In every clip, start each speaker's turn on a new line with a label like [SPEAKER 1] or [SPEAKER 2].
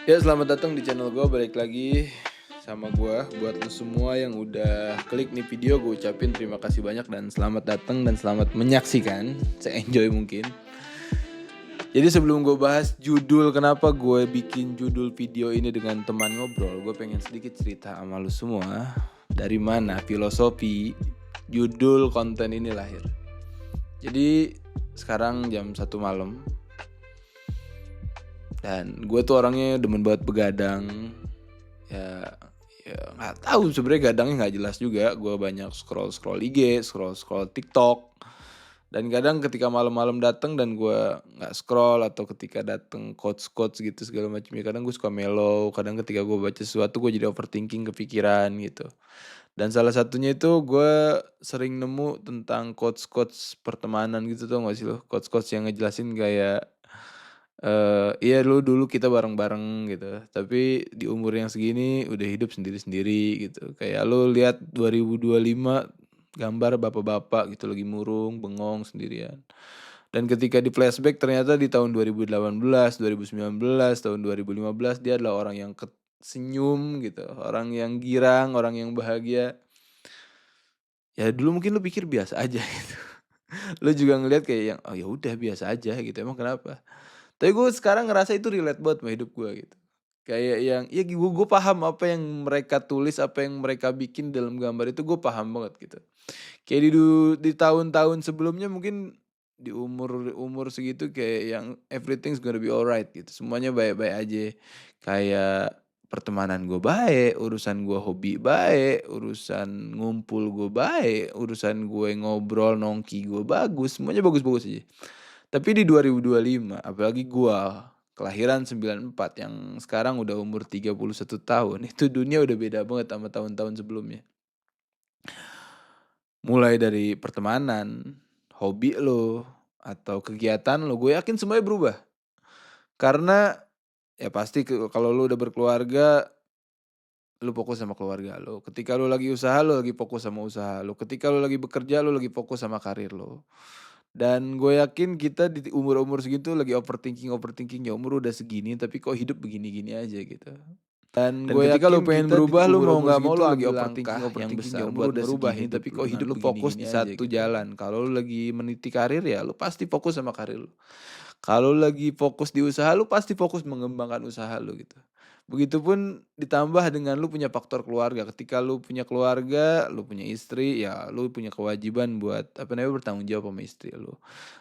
[SPEAKER 1] Ya, selamat datang di channel gue. Balik lagi sama gue. Buat lu semua yang udah klik nih video, gue ucapin terima kasih banyak dan selamat datang dan selamat menyaksikan. Saya enjoy mungkin. Jadi sebelum gue bahas judul kenapa gue bikin judul video ini dengan teman ngobrol, gue pengen sedikit cerita sama lu semua dari mana filosofi judul konten ini lahir. Jadi sekarang jam 1 malam dan gue tuh orangnya demen banget begadang. Ya, nggak tahu sebenarnya gadangnya nggak jelas juga. Gue banyak scroll IG, scroll TikTok. Dan kadang ketika malam-malam datang dan gue nggak scroll, atau ketika datang quotes gitu segala macamnya, kadang gue suka mellow. Kadang ketika gue baca sesuatu gue jadi overthinking, kepikiran gitu. Dan salah satunya itu gue sering nemu tentang quotes pertemanan gitu, tuh nggak sih lo? Quotes yang ngejelasin kayak iya dulu kita bareng-bareng gitu, tapi di umur yang segini udah hidup sendiri-sendiri gitu. Kayak lu lihat 2025 gambar bapak-bapak gitu lagi murung, bengong sendirian. Dan ketika di flashback ternyata di tahun 2018, 2019, tahun 2015 dia adalah orang yang senyum gitu, orang yang girang, orang yang bahagia. Ya dulu mungkin lu pikir biasa aja gitu. Lu juga ngelihat kayak yang, "Oh ya udah biasa aja," gitu, "emang kenapa?" Tapi gue sekarang ngerasa itu relate banget sama hidup gue gitu. Kayak yang, ya gue paham apa yang mereka tulis, apa yang mereka bikin dalam gambar itu gue paham banget gitu. Kayak di tahun-tahun sebelumnya mungkin di umur segitu kayak yang everything's gonna be alright gitu. Semuanya baik-baik aja. Kayak pertemanan gue baik, urusan gue hobi baik, urusan ngumpul gue baik, urusan gue ngobrol nongki gue bagus, semuanya bagus-bagus aja. Tapi di 2025, apalagi gua kelahiran 94 yang sekarang udah umur 31 tahun, itu dunia udah beda banget sama tahun-tahun sebelumnya. Mulai dari pertemanan, hobi lo, atau kegiatan lo, gue yakin semuanya berubah. Karena ya pasti kalau lo udah berkeluarga, lu fokus sama keluarga lo. Ketika lu lagi usaha, lu lagi fokus sama usaha lo. Ketika lu lagi bekerja, lu lagi fokus sama karir lo. Dan gue yakin kita di umur-umur segitu lagi overthinking, ya umur udah segini tapi kok hidup begini-gini aja gitu. Dan
[SPEAKER 2] Dan
[SPEAKER 1] gue
[SPEAKER 2] ketika lu
[SPEAKER 1] yakin
[SPEAKER 2] pengen
[SPEAKER 1] kita di
[SPEAKER 2] berubah, lu mau
[SPEAKER 1] umur-umur
[SPEAKER 2] nggak mau
[SPEAKER 1] segitu
[SPEAKER 2] lu
[SPEAKER 1] lagi
[SPEAKER 2] ambil
[SPEAKER 1] overthinking
[SPEAKER 2] langkah yang
[SPEAKER 1] ya
[SPEAKER 2] besar
[SPEAKER 1] umur
[SPEAKER 2] buat
[SPEAKER 1] udah
[SPEAKER 2] merubah
[SPEAKER 1] segini
[SPEAKER 2] hidup
[SPEAKER 1] tapi
[SPEAKER 2] lu.
[SPEAKER 1] kok
[SPEAKER 2] Nah,
[SPEAKER 1] hidup
[SPEAKER 2] lu fokus
[SPEAKER 1] begini-gini
[SPEAKER 2] di
[SPEAKER 1] aja
[SPEAKER 2] satu
[SPEAKER 1] gitu.
[SPEAKER 2] jalan.
[SPEAKER 1] Kalau lu lagi meniti karir ya lu pasti fokus sama karir lu. Kalau lu lagi fokus di usaha lu pasti fokus mengembangkan usaha lu gitu. Begitupun ditambah dengan lu punya faktor keluarga. Ketika lu punya keluarga, lu punya istri, ya lu punya kewajiban buat bertanggung jawab sama istri lu.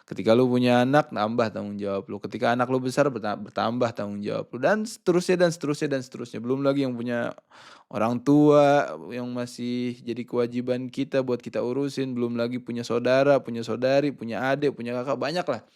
[SPEAKER 1] Ketika lu punya anak, nambah tanggung jawab lu. Ketika anak lu besar, bertambah tanggung jawab lu, dan seterusnya dan seterusnya dan seterusnya. Belum lagi yang punya orang tua yang masih jadi kewajiban kita buat kita urusin. Belum lagi punya saudara, punya saudari, punya adik, punya kakak, banyak lah.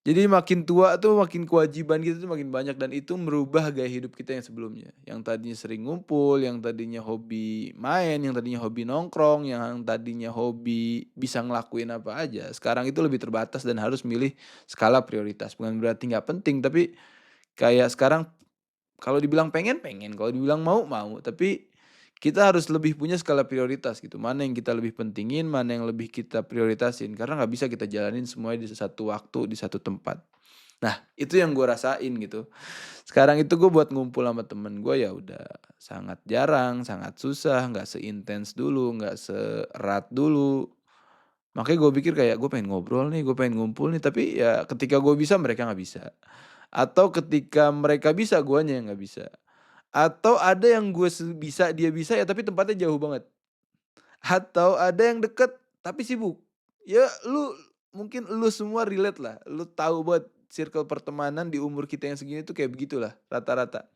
[SPEAKER 1] Jadi makin tua tuh makin kewajiban kita tuh makin banyak, dan itu merubah gaya hidup kita yang sebelumnya. Yang tadinya sering ngumpul, yang tadinya hobi main, yang tadinya hobi nongkrong, yang tadinya hobi bisa ngelakuin apa aja. Sekarang itu lebih terbatas dan harus milih skala prioritas. Bukan berarti nggak penting, tapi kayak sekarang kalau dibilang pengen, pengen, kalau dibilang mau, mau. Tapi kita harus lebih punya skala prioritas gitu. Mana yang kita lebih pentingin, mana yang lebih kita prioritasin. Karena nggak bisa kita jalanin semuanya di satu waktu, di satu tempat. Nah, itu yang gue rasain gitu. Sekarang itu gue buat ngumpul sama temen gue ya udah sangat jarang, sangat susah, nggak seintens dulu, nggak seerat dulu. Makanya gue pikir kayak gue pengen ngobrol nih, gue pengen ngumpul nih, tapi ya ketika gue bisa mereka nggak bisa. Atau ketika mereka bisa guanya yang nggak bisa. Atau ada yang gue bisa, dia bisa ya tapi tempatnya jauh banget. Atau ada yang deket tapi sibuk. Ya mungkin lu semua relate lah, lu tahu banget circle pertemanan di umur kita yang segini tuh kayak begitulah rata-rata.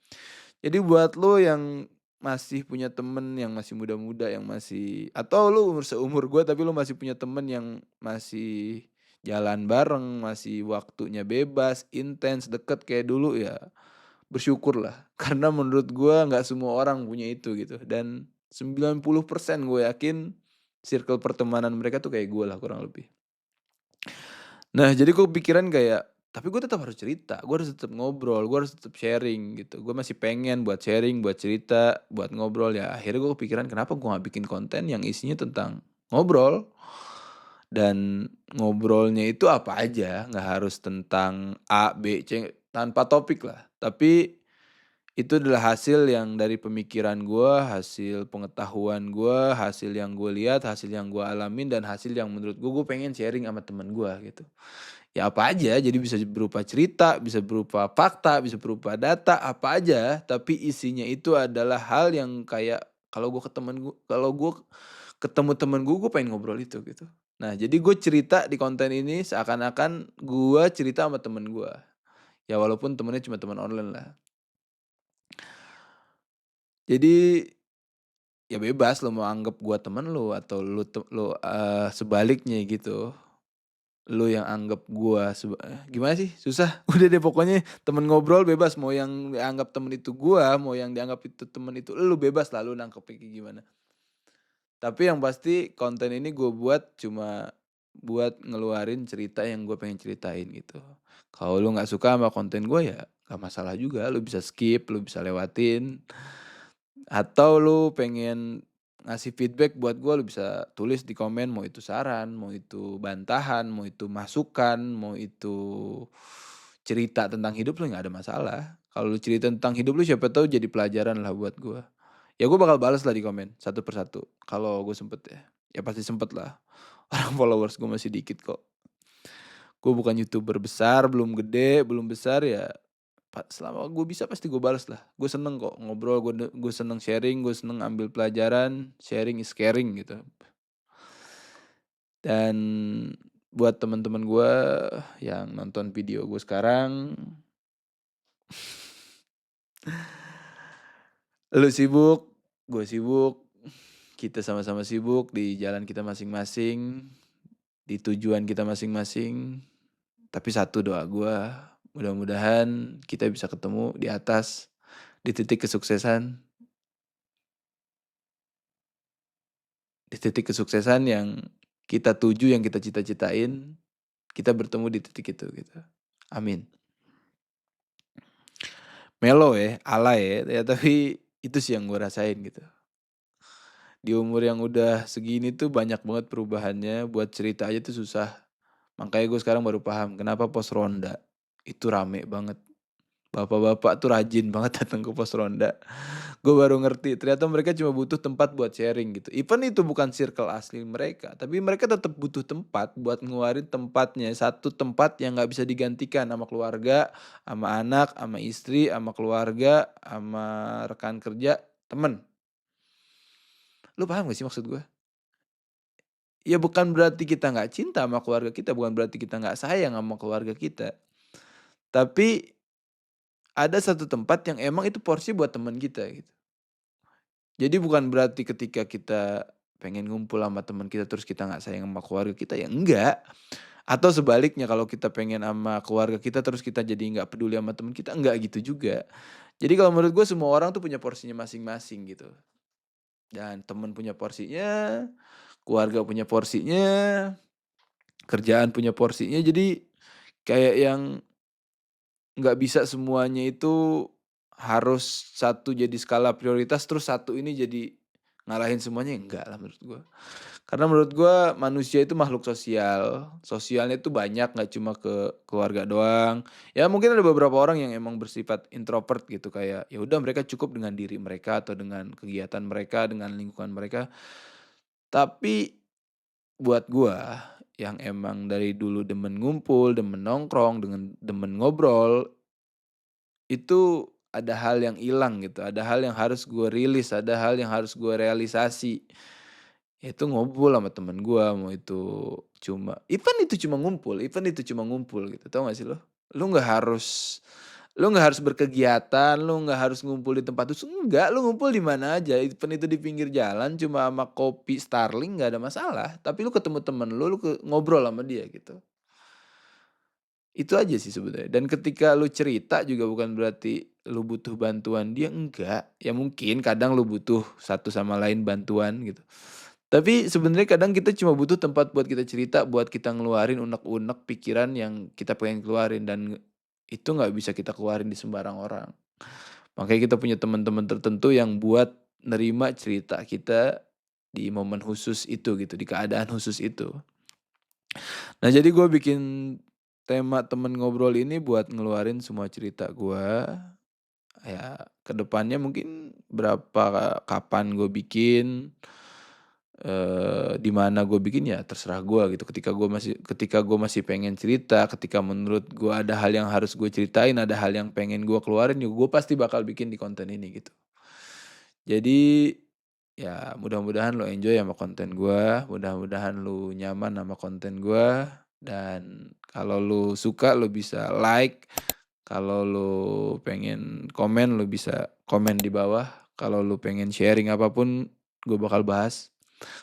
[SPEAKER 1] Jadi buat lu yang masih punya temen yang masih muda-muda, yang masih, atau lu seumur gua tapi lu masih punya temen yang masih jalan bareng, masih waktunya bebas, intens, deket kayak dulu, ya bersyukurlah. Karena menurut gua nggak semua orang punya itu gitu, dan 90% gue yakin circle pertemanan mereka tuh kayak gue lah kurang lebih. Nah, jadi gue pikiran kayak, tapi gue tetap harus cerita, gue harus tetap ngobrol, gue harus tetap sharing gitu. Gue masih pengen buat sharing, buat cerita, buat ngobrol. Ya akhirnya gue kepikiran kenapa gue gak bikin konten yang isinya tentang ngobrol. Dan ngobrolnya itu apa aja, gak harus tentang A, B, C, tanpa topik lah. Tapi Itu adalah hasil yang dari pemikiran gua, hasil pengetahuan gua, hasil yang gue lihat, hasil yang gua alamin, dan hasil yang menurut gua pengen sharing sama temen gua gitu. Ya apa aja, jadi bisa berupa cerita, bisa berupa fakta, bisa berupa data, apa aja, tapi isinya itu adalah hal yang kayak kalau gua ketemu temen gua pengen ngobrol itu gitu. Nah, jadi gue cerita di konten ini seakan-akan gua cerita sama temen gua. Ya walaupun temennya cuma teman online lah. Jadi ya bebas lu mau anggap gua temen lu atau sebaliknya gitu. Lu yang anggap gua gimana sih? Susah. Udah deh pokoknya temen ngobrol bebas, mau yang dianggap temen itu gua, mau yang dianggap itu temen itu lu, bebas lah lu nangkepnya kayak gimana. Tapi yang pasti konten ini gua buat cuma buat ngeluarin cerita yang gua pengen ceritain gitu. Kalau lu nggak suka sama konten gua ya nggak masalah juga, lu bisa skip, lu bisa lewatin. Atau lu pengen ngasih feedback buat gua, lu bisa tulis di komen, mau itu saran, mau itu bantahan, mau itu masukan, mau itu cerita tentang hidup lu, nggak ada masalah. Kalau lu cerita tentang hidup lu siapa tahu jadi pelajaran lah buat gua. Ya gua bakal balas lah di komen, satu persatu, kalau gue sempet ya. Ya pasti sempet lah, orang followers gua masih dikit kok. Gue bukan YouTuber besar, belum gede, belum besar ya. Selama gue bisa pasti gue balas lah. Gue seneng kok ngobrol, gue seneng sharing, gue seneng ambil pelajaran, sharing is caring gitu. Dan buat teman-teman gue yang nonton video gue sekarang, lu sibuk, gue sibuk, kita sama-sama sibuk di jalan kita masing-masing, di tujuan kita masing-masing. Tapi satu doa gue, mudah-mudahan kita bisa ketemu di atas, di titik kesuksesan, yang kita tuju, yang kita cita-citain, kita bertemu di titik itu gitu. Amin. Melo ya, alay ya, tapi itu sih yang gue rasain gitu. Di umur yang udah segini tuh banyak banget perubahannya, buat cerita aja tuh susah. Makanya gue sekarang baru paham kenapa pos ronda itu rame banget. Bapak-bapak tuh rajin banget datang ke pos ronda. Gue baru ngerti ternyata mereka cuma butuh tempat buat sharing gitu. Even itu bukan circle asli mereka, tapi mereka tetap butuh tempat buat ngeluarin tempatnya. Satu tempat yang nggak bisa digantikan sama keluarga, sama anak, sama istri, sama keluarga, sama rekan kerja, temen. Lu paham gak sih maksud gue? Ya bukan berarti kita nggak cinta sama keluarga kita, bukan berarti kita nggak sayang sama keluarga kita. Tapi ada satu tempat yang emang itu porsi buat teman kita gitu. Jadi bukan berarti ketika kita pengen ngumpul sama teman kita terus kita nggak sayang sama keluarga kita, ya enggak. Atau sebaliknya kalau kita pengen sama keluarga kita terus kita jadi nggak peduli sama teman kita, enggak gitu juga. Jadi kalau menurut gue semua orang tuh punya porsinya masing-masing gitu. Dan teman punya porsinya, keluarga punya porsinya, kerjaan punya porsinya. Jadi kayak yang nggak bisa semuanya itu harus satu jadi skala prioritas, terus satu ini jadi ngalahin semuanya, enggak lah menurut gua. Karena menurut gua manusia itu makhluk sosial, sosialnya itu banyak, nggak cuma ke keluarga doang. Ya mungkin ada beberapa orang yang emang bersifat introvert gitu, kayak ya udah mereka cukup dengan diri mereka atau dengan kegiatan mereka, dengan lingkungan mereka. Tapi buat gua yang emang dari dulu demen ngumpul, demen nongkrong, demen ngobrol, itu ada hal yang hilang gitu, ada hal yang harus gue rilis, ada hal yang harus gue realisasi. Itu ngobrol sama temen gue, mau itu even itu cuma ngumpul gitu, tau gak sih lo? Lu nggak harus lu nggak harus berkegiatan, lu nggak harus ngumpul di tempat khusus, enggak, lu ngumpul di mana aja, even itu di pinggir jalan cuma sama kopi Starling nggak ada masalah, tapi lu ketemu temen ngobrol sama dia gitu. Itu aja sih sebenarnya, dan ketika lu cerita juga bukan berarti lu butuh bantuan dia, enggak. Ya mungkin kadang lu butuh satu sama lain bantuan gitu. Tapi sebenarnya kadang kita cuma butuh tempat buat kita cerita, buat kita ngeluarin unek-unek pikiran yang kita pengen keluarin, dan itu nggak bisa kita keluarin di sembarang orang. Makanya kita punya teman-teman tertentu yang buat nerima cerita kita di momen khusus itu gitu, di keadaan khusus itu. Nah jadi gue bikin tema temen ngobrol ini buat ngeluarin semua cerita gue, Ya kedepannya mungkin kapan gue bikin, di mana gue bikin ya terserah gue gitu. Ketika gue masih pengen cerita, ketika menurut gue ada hal yang harus gue ceritain, ada hal yang pengen gue keluarin, ya gue pasti bakal bikin di konten ini gitu. Jadi, ya mudah-mudahan lo enjoy sama konten gua, mudah-mudahan lu nyaman sama konten gua, dan kalau lu suka lu bisa like, kalau lu pengen komen lu bisa komen di bawah, kalau lu pengen sharing apapun gue bakal bahas,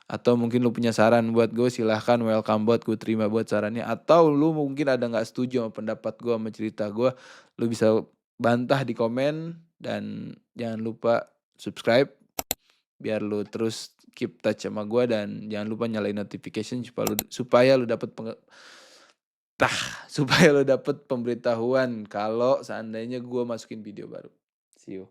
[SPEAKER 1] atau mungkin lu punya saran buat gue silahkan, welcome buat gue terima buat sarannya, atau lu mungkin ada nggak setuju sama pendapat gue sama cerita gue, lu bisa bantah di komen, dan jangan lupa subscribe biar lu terus keep touch sama gua, dan jangan lupa nyalain notification supaya lu dapat supaya lu dapat pemberitahuan kalau seandainya gua masukin video baru. See you.